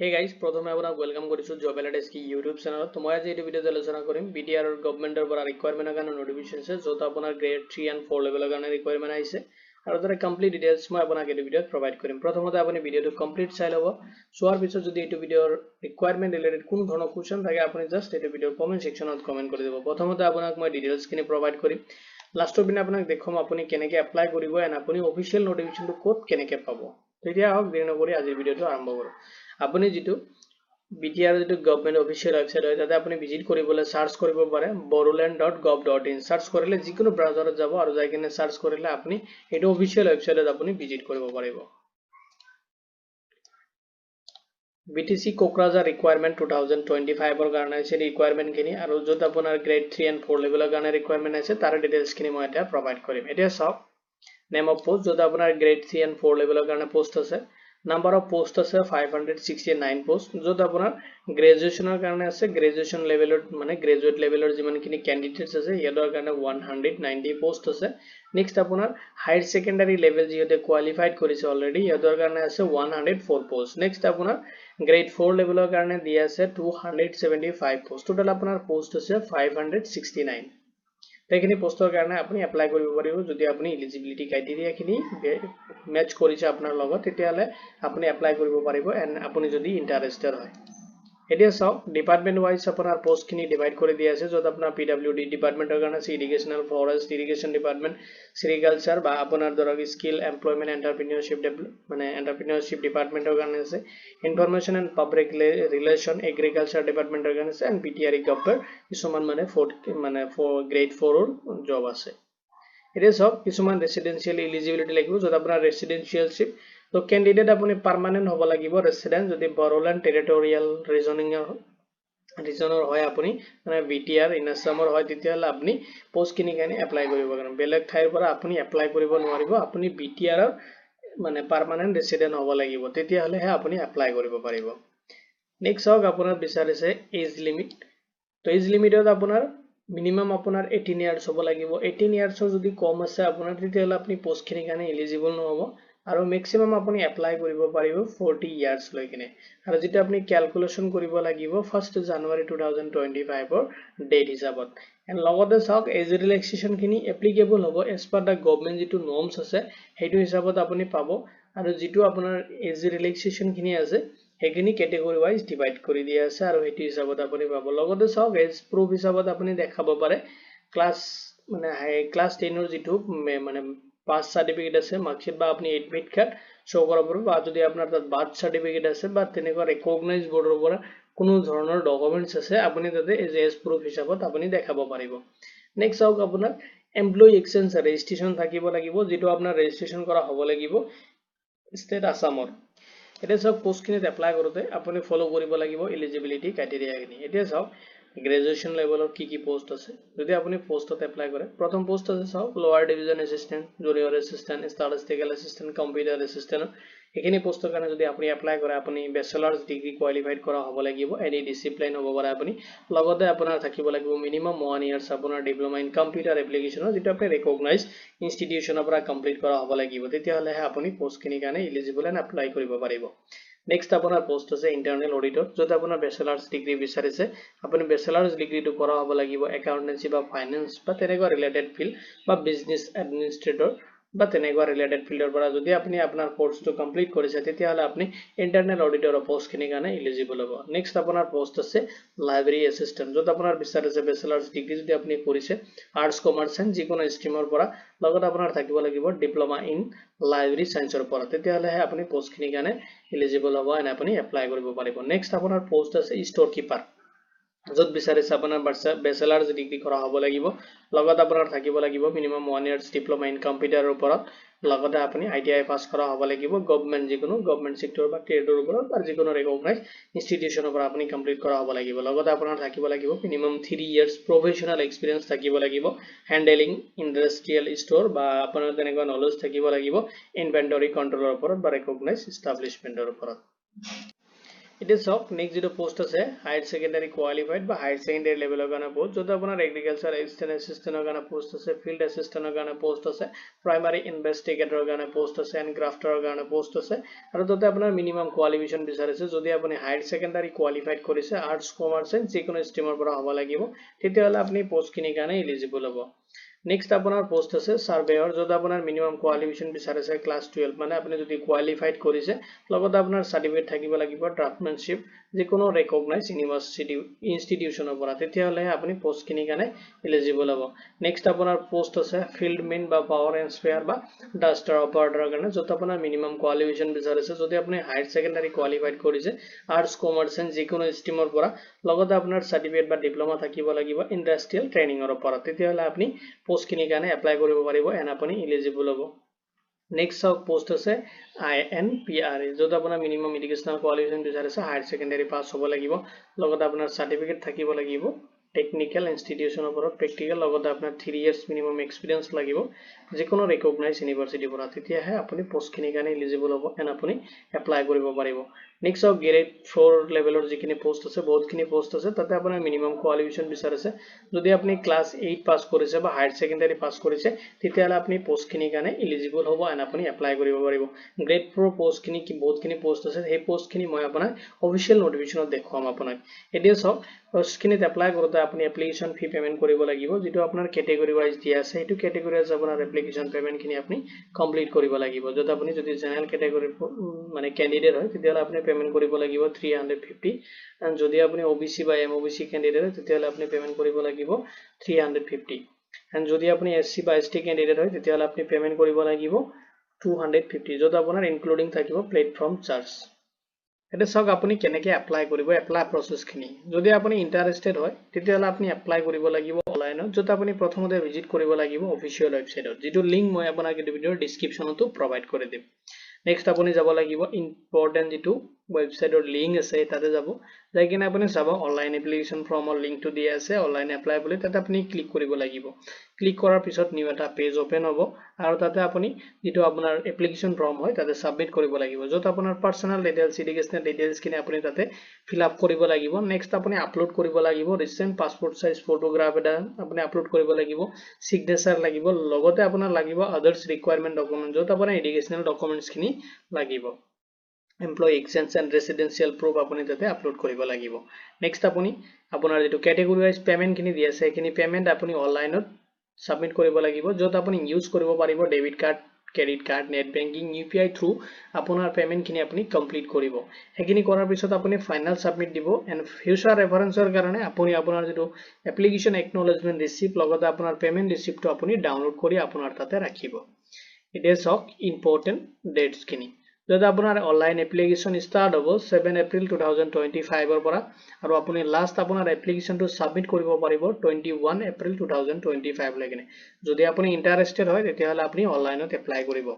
Hey guys, প্ৰথমে আপোনাক welcome কৰিছো জব এলাৰ্ট কি ইউটিউব চেনেলত। তো মই আজি এই ভিডিঅ'ত আলোচনা কৰিম বিটিআৰ গভৰ্ণমেণ্টৰ পৰা ৰিকুৱাৰমেণ্টৰ কাৰণে নটিফিকেশ্যন আছে, য'ত আপোনাৰ গ্ৰেড 3 and 4 লেভেলৰ কাৰণে ৰিকুৱাৰমেণ্ট আহিছে আৰু তাৰে কমপ্লিট ডিটেইলছ মই আপোনাক এই ভিডিঅ'ত প্ৰভাইড কৰিম। প্ৰথমতে আপুনি ভিডিঅ'টো কমপ্লিট চাই ল'ব। চোৱাৰ পিছত যদি এইটো ভিডিঅ'ৰ ৰিকুৱাৰমেণ্ট ৰিলেটেড কোনো ধৰণৰ কোৱেশ্চন থাকে আপুনি জাষ্ট এইটো ভিডিঅ'ৰ কমেণ্ট সেকশ্যনত কমেণ্ট কৰি দিব। প্ৰথমতে আপোনাক মই ডিটেইলছখিনি প্ৰভাইড কৰিম, লাষ্টৰ পিনে আপোনাক দেখুৱাম আপুনি কেনেকৈ এপ্লাই কৰিব এণ্ড আপুনি অফিচিয়েল নটিফিকেশ্যনটো ক'ত কেনেকৈ পাব। তেতিয়া আহক দেৰি নকৰি আজিৰ ভিডিঅ'টো আৰম্ভ কৰোঁ। আপুনি যিটো বিটিআৰ যেটো গভৰ্ণমেণ্ট অফিচিয়েল ওয়েবসাইট হয়, তাতে আপুনি ভিজিট কৰিবলৈ সাৰ্চ কৰিব পাৰে boruland.gov.in। সাৰ্চ কৰিলে যিকোনো ব্ৰাউজাৰত যাব আৰু যাই কিনে সাৰ্চ কৰিলে আপুনি এইটো অফিচিয়েল ওয়েবসাইটত আপুনি ভিজিট কৰিব পাৰিব। BTC কোকৰাঝাৰ ৰিকুৱাৰমেণ্ট 2025 ৰ কাৰণে আছে ৰিকুৱাৰমেণ্ট খিনি, আৰু য'ত আপোনাৰ গ্ৰেড 3 and 4 লেভেলৰ কাৰণে ৰিকুৱাৰমেণ্ট আছে তাৰ ডিটেইলছ খিনি মই এতিয়া প্ৰভাইড কৰিম। এতিয়া চাওক, নেম অফ পোষ্ট, য'ত আপোনাৰ গ্ৰেড 3 and 4 লেভেলৰ কাৰণে পোষ্ট আছে। নাম্বাৰ অফ পোষ্ট আছে 569 পোষ্ট, য'ত আপোনাৰ গ্ৰেজুৱেশ্যনৰ কাৰণে আছে, গ্ৰেজুৱেশ্যন লেভেলৰ মানে গ্ৰেজুৱেট লেভেলৰ যিমানখিনি কেণ্ডিডেটছ আছে সিহঁতৰ কাৰণে 190 পোষ্ট আছে। নেক্সট আপোনাৰ হায়াৰ ছেকেণ্ডাৰী লেভেল যিহেতু কোৱালিফাইড কৰিছে অলৰেডি, সিহঁতৰ কাৰণে আছে 104 পোষ্ট। নেক্সট আপোনাৰ গ্ৰেড 4 লেভেলৰ কাৰণে দিয়া আছে 275 পোষ্ট। টোটাল আপোনাৰ পোষ্ট আছে 569। এইখিনি পোষ্টৰ কাৰণে আপুনি এপ্লাই কৰিব পাৰিব। যদি আপুনি এলিজিবিলিটি ক্ৰাইটেৰিয়াখিনি মেচ কৰিছে আপোনাৰ লগত, তেতিয়াহ'লে আপুনি এপ্লাই কৰিব পাৰিব এণ্ড আপুনি যদি ইণ্টাৰেষ্টেড হয়। এতিয়া চাওক, ডিপাৰ্টমেণ্ট ৱাইজ আপোনাৰ পোষ্টখিনি ডিভাইড কৰি দিয়া আছে, য'ত আপোনাৰ PWD ডিপাৰ্টমেণ্টৰ কাৰণে আছে ইৰিগেশ্যনেল, ফৰেষ্ট ইৰিগেশ্যন ডিপাৰ্টমেণ্ট, ছেৰিকালচাৰ বা আপোনাৰ ধৰক স্কিল এমপ্লয়মেণ্ট এণ্টাৰপ্ৰিনিয়ৰশ্বিপ ডিপাৰ্টমেণ্টৰ কাৰণে আছে, information and public relation agriculture ডিপাৰ্টমেণ্টৰ কাৰণে আছে, এণ্ড বিটিআৰ গভৰ্ণমেণ্ট কিছুমান গ্ৰেড 4ৰ জব আছে। এতিয়া চাওক, কিছুমান ৰেচিডেঞ্চিয়েল এলিজিবিলিটি লাগিব, য'ত আপোনাৰ ৰেচিডেঞ্চিয়েলশ্বিপ, তো কেণ্ডিডেট আপুনি পাৰ্মানেণ্ট হ'ব লাগিব ৰেচিডেণ্ট। যদি বড়োলেণ্ড টেৰিটৰিয়েল ৰিজনৰ হয় আপুনি, মানে বিটিআৰ ইন আছামৰ হয়, তেতিয়াহ'লে আপুনি পোষ্টখিনি কাৰণে এপ্লাই কৰিব পাৰিব। বেলেগ ঠাইৰ পৰা আপুনি এপ্লাই কৰিব নোৱাৰিব, আপুনি বিটিআৰৰ মানে পাৰ্মানেণ্ট ৰেচিডেণ্ট হ'ব লাগিব, তেতিয়াহ'লেহে আপুনি এপ্লাই কৰিব পাৰিব। নেক্সট চাওক, আপোনাৰ বিচাৰিছে এজ লিমিট। তো এজ লিমিটত আপোনাৰ মিনিমাম আপোনাৰ 18 ইয়াৰ্ছ হ'ব লাগিব। 18 ইয়াৰ্ছৰ যদি কম আছে আপোনাৰ, তেতিয়াহ'লে আপুনি পোষ্টখিনিৰ কাৰণে এলিজিবল নহ'ব, আৰু মেক্সিমাম আপুনি এপ্লাই কৰিব পাৰিব 40 ইয়াৰ্ছ লৈ কিনে। আৰু যেতিয়া আপুনি ক্যালকুলেশ্যন কৰিব লাগিব 1 জানুৱাৰী 2025 ডেট হিচাপত। এণ্ড লগতে চাওক, এজ ৰিলেক্সেশ্যনখিনি এপ্লিকেবল হ'ব এজ পাৰ দ্য গভৰ্ণমেণ্ট যিটো নৰ্মছ আছে সেইটো হিচাপত আপুনি পাব, আৰু যিটো আপোনাৰ এজ ৰিলেক্সেশ্যনখিনি আছে সেইখিনি কেটেগৰী ৱাইজ ডিভাইড কৰি দিয়া আছে, আৰু সেইটো হিচাপত আপুনি পাব। লগতে চাওক, এজ প্ৰুফ হিচাপত আপুনি দেখাব পাৰে ক্লাছ 10ৰ যিটো মানে পাছ চাৰ্টিফিকেট আছে, মাৰ্কশ্বিট বা আপুনি এডমিট কাৰ্ড শ্ব' কৰাব পাৰিব, বা যদি আপোনাৰ তাত বাৰ্থ চাৰ্টিফিকেট আছে বা তেনেকুৱা ৰেকগনাইজ বৰ্ডৰ পৰা কোনো ধৰণৰ ডকুমেণ্টছ আছে, আপুনি তাতে এজ প্ৰুফ হিচাপত আপুনি দেখাব পাৰিব। নেক্সট চাওক, আপোনাৰ এমপ্লয়ী এক্সচেঞ্জ ৰেজিষ্ট্ৰেশ্যন থাকিব লাগিব, যিটো আপোনাৰ ৰেজিষ্ট্ৰেশ্যন কৰা হ'ব লাগিব ষ্টেট আছামৰ। এতিয়া চাওক, পোষ্টখিনিত এপ্লাই কৰোঁতে আপুনি ফ'ল' কৰিব লাগিব এলিজিবিলিটি ক্ৰাইটেৰিয়াখিনি। এতিয়া চাওক, গ্ৰেজুৱেশ্যন লেভেলৰ কি পোষ্ট আছে। যদি আপুনি পোষ্টত এপ্লাই কৰে, প্ৰথম পোষ্ট আছে চাওক, লোৱাৰ division assistant, junior assistant, statistical assistant, computer assistant. এইখিনি পোষ্টৰ কাৰণে যদি আপুনি এপ্লাই কৰে, আপুনি বেচেলাৰ্ছ ডিগ্ৰী কোৱালিফাইড কৰা হ'ব লাগিব, এনি ডিচিপ্লিন হ'ব পাৰে আপুনি। লগতে আপোনাৰ থাকিব লাগিব মিনিমাম 1 ইয়াৰ্ছ আপোনাৰ ডিপ্ল'মা ইন কম্পিউটাৰ এপ্লিকেশ্যনৰ, যিটো আপুনি ৰেকগনাইজ ইনষ্টিটিউশ্যনৰ পৰা কমপ্লিট কৰা হ'ব লাগিব, তেতিয়াহ'লেহে আপুনি পোষ্টখিনিৰ কাৰণে এলিজিবল এণ্ড এপ্লাই কৰিব পাৰিব। নেক্সট আপোনাৰ পোষ্ট আছে ইণ্টাৰনেল অডিটৰ, য'ত আপোনাৰ বেচেলাৰ্ছ ডিগ্ৰী বিচাৰিছে। আপুনি বেচেলাৰ্ছ ডিগ্ৰীটো কৰা হ'ব লাগিব একাউণ্টেঞ্চি বা ফাইনেন্স বা তেনেকুৱা ৰিলেটেড ফিল্ড, বা বিজনেছ এডমিনিষ্ট্ৰেটৰ বা তেনেকুৱা ৰিলেটেড ফিল্ডৰ পৰা যদি আপুনি আপোনাৰ কোৰ্চটো কমপ্লিট কৰিছে, তেতিয়াহ'লে আপুনি ইণ্টাৰনেল অডিটৰৰ পোষ্টখিনিৰ কাৰণে এলিজিবল হ'ব। নেক্সট আপোনাৰ পোষ্ট আছে লাইব্ৰেৰী এছিষ্টেণ্ট, য'ত আপোনাৰ বিচাৰিছে বেচেলাৰ্ছ ডিগ্ৰী যদি আপুনি কৰিছে আৰ্টছ, কমাৰ্চ, চাইন্স যিকোনো ষ্ট্ৰীমৰ পৰা, লগত আপোনাৰ থাকিব লাগিব ডিপ্ল'মা ইন লাইব্ৰেৰী চাইন্সৰ পৰা, তেতিয়াহ'লেহে আপুনি পোষ্টখিনিৰ কাৰণে এলিজিবল হ'ব এণ্ড আপুনি এপ্লাই কৰিব পাৰিব। নেক্সট আপোনাৰ পোষ্ট আছে ষ্ট'ৰ কিপাৰ, য'ত বিচাৰিছে আপোনাৰ বেচেলাৰ্ছ ডিগ্ৰী কৰা হ'ব লাগিব, লগত আপোনাৰ থাকিব লাগিব মিনিমাম 1 ইয়াৰ্ছ ডিপ্ল'মা ইন কম্পিউটাৰৰ ওপৰত, লগতে আপুনি ITI পাছ কৰা হ'ব লাগিব, যিকোনো গভৰ্ণমেণ্ট ছেক্টৰ বা ট্ৰেডৰ ওপৰত, আৰু যিকোনো ৰেকগনাইজ ইনষ্টিটিউশ্যনৰ পৰা আপুনি কমপ্লিট কৰা হ'ব লাগিব। লগতে আপোনাৰ থাকিব লাগিব মিনিমাম 3 ইয়াৰ্ছ প্ৰফেশ্যনেল এক্সপিৰিয়েঞ্চ থাকিব লাগিব, হেণ্ডেলিং ইণ্ডাষ্ট্ৰিয়েল ষ্ট'ৰ, বা আপোনাৰ তেনেকুৱা নলেজ থাকিব লাগিব ইনভেণ্টৰী কণ্ট্ৰলৰ ওপৰত বা ৰেকগনাইজ ইষ্টাব্লিছমেণ্টৰ ওপৰত। এতিয়া চাওক নেক্সট যেটো পোষ্ট আছে হায়াৰ সেকেন্ডাৰী কোৱালিফাইড বা হায়াৰ সেকেন্ডাৰী লেভেলৰ কাৰণে পোষ্ট যত আপোনাৰ এগ্ৰিকালচাৰ এছিষ্টেন্টৰ কাৰণে পোষ্ট আছে ফিল্ড এছিষ্টেন্টৰ কাৰণে পোষ্ট আছে প্ৰাইমাৰী ইনভেষ্টিগেটৰৰ কাৰণে পোষ্ট আছে এণ্ড গ্ৰাফটাৰৰ কাৰণে পোষ্ট আছে আৰু তাতে আপোনাৰ মিনিমাম কোৱালিফিকেশ্যন বিচাৰিছে যদি আপুনি হায়াৰ সেকেন্ডাৰী কোৱালিফাইড কৰিছে আৰ্টছ কমাৰ্চ এণ্ড যিকোনো ষ্ট্ৰীমৰ পৰা হ'ব লাগিব তেতিয়াহ'লে আপুনি পোষ্টখিনিৰ কাৰণে এলিজিবল হ'ব নেক্সট আপোনাৰ পোষ্ট আছে সাৰ্ভেয়ৰ যত আপোনাৰ মিনিমাম কোৱালিফিকেশ্যন বিচাৰিছে ক্লাছ 12 মানে আপুনি যদি কোৱালিফাইড কৰিছে লগতে আপোনাৰ সাৰ্টিফিকেট থাকিব লাগিব ড্ৰাফটমেনশিপ যিকোনো ৰেকগনাইজ ইউনিভাৰ্চিটি ইনষ্টিটিউচনৰ পৰা তেতিয়াহ'লে আপুনি পোষ্টখিনিৰ কাৰণে এলিজিবল হ'ব নেক্সট আপোনাৰ পোষ্ট আছে ফিল্ডমেন বা পাৱাৰ এণ্ড স্পেয়াৰ বা ডাষ্টাৰ অপাৰেটৰৰ কাৰণে যত আপোনাৰ মিনিমাম কোৱালিফিকেশ্যন বিচাৰিছে যদি আপুনি হায়াৰ সেকেন্ডাৰী কোৱালিফাইড কৰিছে আৰ্টছ কমাৰ্চ এণ্ড যিকোনো ষ্ট্ৰীমৰ পৰা লগতে আপোনাৰ সাৰ্টিফিকেট বা ডিপ্লোমা থাকিব লাগিব ইণ্ডাষ্ট্ৰিয়েল ট্ৰেইনিঙৰ পৰা তেতিয়াহ'লে আপুনি পোষ্টখিনিৰ কাৰণে এপ্লাই কৰিব পাৰিব এণ্ড আপুনি এলিজিবল হ'ব নেক্সট পোষ্ট আছে INPRA যত আপোনাৰ মিনিমাম এডুকেশ্যনাল কোৱালিফিকেশ্যন বিচাৰিছে হায়াৰ সেকেন্ডাৰী পাছ হ'ব লাগিব লগতে আপোনাৰ সাৰ্টিফিকেট থাকিব লাগিব টেকনিক্যাল ইনষ্টিটিউচনৰ পৰা প্ৰেক্টিকেল লগতে আপোনাৰ 3 ইয়াৰ্স মিনিমাম এক্সপিৰিয়েন্স লাগিব যিকোনো ৰেকগনাইজ ইউনিভাৰ্চিটিৰ পৰা তেতিয়াহে আপুনি পোষ্টখিনিৰ কাৰণে এলিজিবল হ'ব এণ্ড আপুনি এপ্লাই কৰিব পাৰিব নেক্সট গ্ৰেড 4 লেভেলৰ যিখিনি পোষ্ট আছে বহুতখিনি পোষ্ট আছে তাতে আপোনাৰ মিনিমাম কোৱালিফিকেশ্যন বিচাৰিছে যদি আপুনি ক্লাছ 8 পাছ কৰিছে বা হায়াৰ সেকেন্ডাৰী পাছ কৰিছে তেতিয়াহ'লে আপুনি পোষ্টখিনিৰ কাৰণে এলিজিবল হ'ব এণ্ড আপুনি এপ্লাই কৰিব পাৰিব গ্ৰেড 4 পোষ্টখিনি কি বহুতখিনি পোষ্ট আছে সেই পোষ্টখিনি মই আপোনাক অফিচিয়েল নোটিফিকেশ্যনত দেখুৱাম আপোনাক এতিয়া চাওক পোষ্টখিনিত এপ্লাই কৰোঁতে আপুনি এপ্লিকেশ্যন ফি পেমেন্ট কৰিব লাগিব যেটো আপোনাৰ ক্যাটাগৰি ওয়াইজ দিয়া আছে সেইটো ক্যাটাগৰি ওয়াইজ আপোনাৰ এপ্লিকেশ্যন পেমেন্টখিনি আপুনি কমপ্লিট কৰিব লাগিব যত আপুনি যদি জেনাৰেল ক্যাটাগৰি মানে ক্যান্ডিডেট হয় তেতিয়াহ'লে আপুনি পেমেন্ট কৰিব লাগিব 350 and যদি আপুনি OBC বা MOBC ক্যান্ডিডেট হয় তেতিয়াহ'লে আপুনি পেমেন্ট কৰিব লাগিব 350 and যদি আপুনি SC বা ST ক্যান্ডিডেট হয় তেতিয়াহ'লে আপুনি পেমেন্ট কৰিব লাগিব 250 যত আপোনাৰ ইনক্লুডিং থাকিব প্লেটফৰ্ম চাৰ্জ এটা চাওক আপুনি কেনেকৈ এপ্লাই কৰিব এপ্লাই প্ৰসেছখিনি যদি আপুনি ইন্টাৰেষ্টেড হয় তেতিয়াহ'লে আপুনি এপ্লাই কৰিব লাগিব অনলাইনত যত আপুনি প্ৰথমতে ভিজিট কৰিব লাগিব অফিচিয়েল ৱেবছাইটত যেটো লিংক মই আপোনাক এই ভিডিওৰ ডেসক্ৰিপচনতো প্ৰভাইড কৰি দিম নেক্সট আপুনি যাব লাগিব ইম্পৰ্টেন্ট যেটো ৱেবছাইটৰ লিংক আছে তাতে যাব যাই কিনে আপুনি চাব অনলাইন এপ্লিকেশ্যন ফৰ্মৰ লিংকটো দিয়া আছে অনলাইন এপ্লাই বুলি তাতে আপুনি ক্লিক কৰিব লাগিব ক্লিক কৰাৰ পিছত নিউ এটা পেজ ওপেন হ'ব আৰু তাতে আপুনি যেটো আপোনাৰ এপ্লিকেশ্যন ফৰ্ম হয় তাতে সাবমিট কৰিব লাগিব যত আপোনাৰ পাৰ্সোনাল ডিটেইলছ এডুকেশ্যনাল ডিটেইলছ কিনে আপুনি তাতে ফিল আপ কৰিব লাগিব নেক্সট আপুনি আপলোড কৰিব লাগিব ৰিসেন্ট পাসপোৰ্ট সাইজ ফটোগ্ৰাফ এটা আপুনি আপলোড কৰিব লাগিব সিগনেচাৰ লাগিব লগতে আপোনাৰ লাগিব আদাৰ্স ৰিকুৱাৰমেন্ট ডকুমেন্ট যত আপোনাৰ এডুকেশ্যনাল ডকুমেন্টছ খিনি লাগিব এমপ্লয়ী এক্সচেঞ্জ এণ্ড ৰেসিডেন্সিয়েল প্ৰুফ আপুনি তাতে আপলোড কৰিব লাগিব নেক্সট আপুনি আপোনাৰ যেটো ক্যাটাগৰি ওয়াইজ পেমেন্ট খিনি দিয়া আছে সেইখিনি পেমেন্ট আপুনি অনলাইনত সাবমিট কৰিব লাগিব যত আপুনি ইউজ কৰিব পাৰিব debit card credit card net banking UPI through আপোনাৰ পেমেন্ট খিনি আপুনি কমপ্লিট কৰিব হেখিনি কৰাৰ পিছত আপুনি ফাইনাল সাবমিট দিব এণ্ড ফিউচাৰ ৰেফাৰেন্সৰ কাৰণে আপুনি আপোনাৰ যেটো এপ্লিকেশ্যন একনলেজমেন্ট ৰিসিপ্ট লগতে আপোনাৰ পেমেন্ট ৰিসিপ্টটো আপুনি ডাউনলোড কৰি আপোনাৰ তাতে ৰাখিব এতিয়া চাওক ইম্পৰ্টেন্ট ডেটস খিনি যত আপোনাৰ অনলাইন এপ্লিকেশ্যন ষ্টাৰ্ট হ'ব 7 এপ্ৰিল 2025 ৰ পৰা আৰু আপুনি লাষ্ট আপোনাৰ এপ্লিকেশ্যনটো সাবমিট কৰিব পাৰিব 21 এপ্ৰিল 2025 লৈকে যদি আপুনি ইন্টাৰেষ্টেড হয় তেতিয়াহ'লে আপুনি অনলাইনত এপ্লাই কৰিব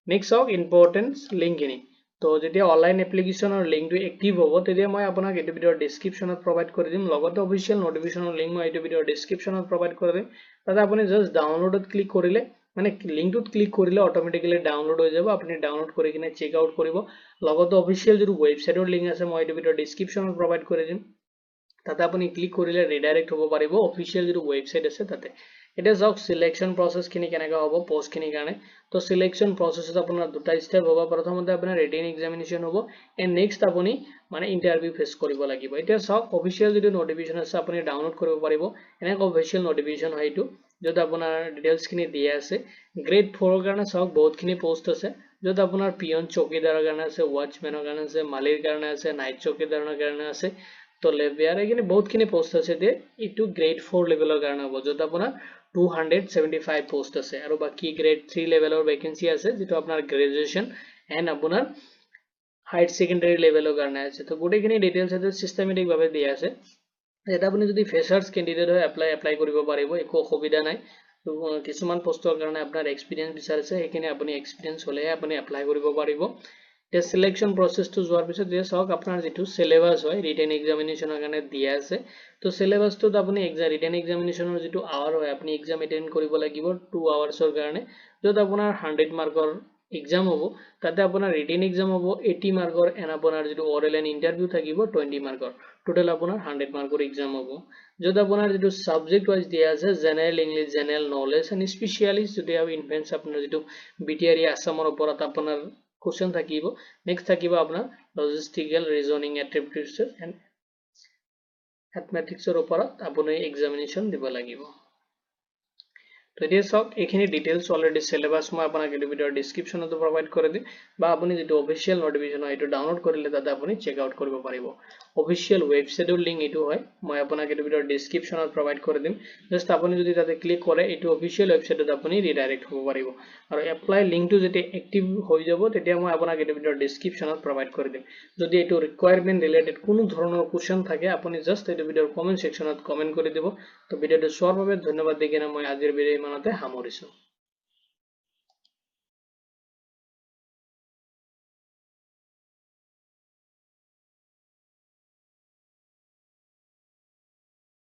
নেক্সট চাওক ইম্পৰ্টেন্ট লিংকখিনি তো যেতিয়া অনলাইন এপ্লিকেশ্যনৰ লিংকটো এক্টিভ হ'ব তেতিয়া মই আপোনাক এই ভিডিওৰ ডেসক্ৰিপচনত প্ৰভাইড কৰি দিম লগতে অফিচিয়েল নোটিফিকেশ্যনৰ লিংক মই এই ভিডিওৰ ডেসক্ৰিপচনত প্ৰভাইড কৰি দিম তাতে আপুনি জাস্ট ডাউনলোডত ক্লিক কৰিলে মানে লিংকটোত ক্লিক কৰিলে অটোমেটিক্যালি ডাউনলোড হৈ যাব আপুনি ডাউনলোড কৰি কিনে চেক আউট কৰিব লগতে অফিচিয়েল যেটো ৱেবছাইটৰ লিংক আছে মই এই ভিডিওৰ ডেসক্ৰিপচনত প্ৰভাইড কৰি দিম তাতে আপুনি ক্লিক কৰিলে ৰিডাইৰেক্ট হ'ব পাৰিব অফিচিয়েল যেটো ৱেবছাইট আছে তাতে এটা যাওক সিলেকশন প্ৰসেস খিনি কেনেকা হ'ব পোষ্ট খিনি কাৰণে তো সিলেকশন প্ৰসেছত আপোনাৰ দুটা স্টেপ হ'ব প্ৰথমতে আপোনাৰ ৰিটেন এক্সামিনেশন হ'ব এণ্ড নেক্সট আপুনি মানে ইন্টাৰভিউ ফেস কৰিব লাগিব এটা চাওক অফিচিয়েল যেটো নোটিফিকেশ্যন আছে আপুনি ডাউনলোড কৰিব পাৰিব এনে অফিচিয়েল নোটিফিকেশ্যন হয় এটো যত আপোনাৰ ডিটেইলছ খিনি দিয়া আছে গ্ৰেড 4 ৰ কাৰণে চাওক বহুতখিনি পোষ্ট আছে যত আপোনাৰ পিয়ন চকীদাৰৰ কাৰণে আছে ওয়াচম্যানৰ কাৰণে আছে মালিৰ কাৰণে আছে নাইট চকীদাৰৰ কাৰণে আছে তো লেভিয়াৰ এখিনি বহুতখিনি পোষ্ট আছে দে ইটো গ্ৰেড 4 লেভেলৰ কাৰণে হ'ব যত আপোনাৰ 275 পোষ্ট আছে আৰু বাকি গ্ৰেড 3 লেভেলৰ ভ্যাকেন্সি আছে যেটো আপোনাৰ গ্ৰেজুৱেচন এণ্ড আপোনাৰ হায়াৰ সেকেন্ডাৰী লেভেলৰ কাৰণে আছে তো গোটেইখিনি ডিটেইলছ আছে সিস্টেমেটিক ভাবে দিয়া আছে এটা আপুনি যদি ফ্ৰেছাৰ্ছ ক্যান্ডিডেট হয় এপ্লাই কৰিব পাৰিব একো অসুবিধা নাই কিছুমান পোষ্টৰ কাৰণে আপোনাৰ এক্সপেৰিয়েন্স বিচাৰিছে সেইখিনি আপুনি এক্সপেৰিয়েন্স হলে আপুনি এপ্লাই কৰিব পাৰিব তে সিলেকশন প্ৰসেসটো যোৱাৰ পিছত যে চাওক আপোনাৰ যেটো সিলেবাস হয় ৰিটেন এক্সামিনেশনৰ কাৰণে দিয়া আছে তো সিলেবাসটো আপুনি ৰিটেন এক্সামিনেশনৰ যেটো আৱাৰ হয় আপুনি এক্সাম এটেন্ড কৰিব লাগিব 2 আৱাৰ্ছৰ কাৰণে যত আপোনাৰ 100 মাৰ্কৰ এক্সাম হ'ব তাতে আপোনাৰ ৰিটেন এক্সাম হ'ব 80 মাৰ্কৰ এন আপোনাৰ যেটো অৰেল এণ্ড ইন্টাৰভিউ থাকিব 20 মাৰ্কৰ টোটাল আপোনাৰ 100 মাৰ্কৰ এক্সাম হ'ব যত আপোনাৰ যেটো সাবজেক্ট ওয়াইজ দিয়া আছে general English general knowledge and specialist যদি আৰু ইনফেন্স আপোনাৰ যেটো বিটিআৰ আসামৰ ওপৰত আপোনাৰ কোশ্চেন থাকিব নেক্সট থাকিব আপোনাৰ লজিষ্টিক্যাল ৰিজনিং এট্ৰিবিউটছ এণ্ড ম্যাথমেটিক্সৰ ওপৰত আপুনি এক্সামিনেশন দিব লাগিব তো এতিয়া সব এখিনি ডিটেইলস অলৰেডি সিলেবাস মই আপোনাক এই ভিডিওৰ ডেসক্ৰিপচনত প্ৰভাইড কৰি দিম বা আপুনি যেটো অফিশিয়াল নোটিফিকেশন হয় এটো ডাউনলোড কৰিলে তাতে আপুনি চেক আউট কৰিব পাৰিব অফিশিয়াল ওয়েবসাইটৰ লিংক এটো হয় মই আপোনাক এই ভিডিওৰ ডেসক্ৰিপচনত প্ৰভাইড কৰি দিম জাস্ট আপুনি যদি তাতে ক্লিক কৰে এটো অফিশিয়াল ওয়েবসাইটত আপুনি ৰিডাইৰেক্ট হ'ব পাৰিব আৰু এপ্লাই লিংকটো যেতিয়া এক্টিভ হৈ যাব তেতিয়া মই আপোনাক এই ভিডিওৰ ডেসক্ৰিপচনত প্ৰভাইড কৰি দিম যদি এটো ৰিকোয়াৰমেন্ট ৰিলেটেড কোনো ধৰণৰ কোশ্চেন থাকে আপুনি জাস্ট এই ভিডিওৰ কমেন্ট সেকশনত কমেন্ট কৰি দিব তো ভিডিওটো চোৱাৰ বাবে ধন্যবাদ দিকেনে মই আজিৰ ভিডিও ইমানতে সামৰিছো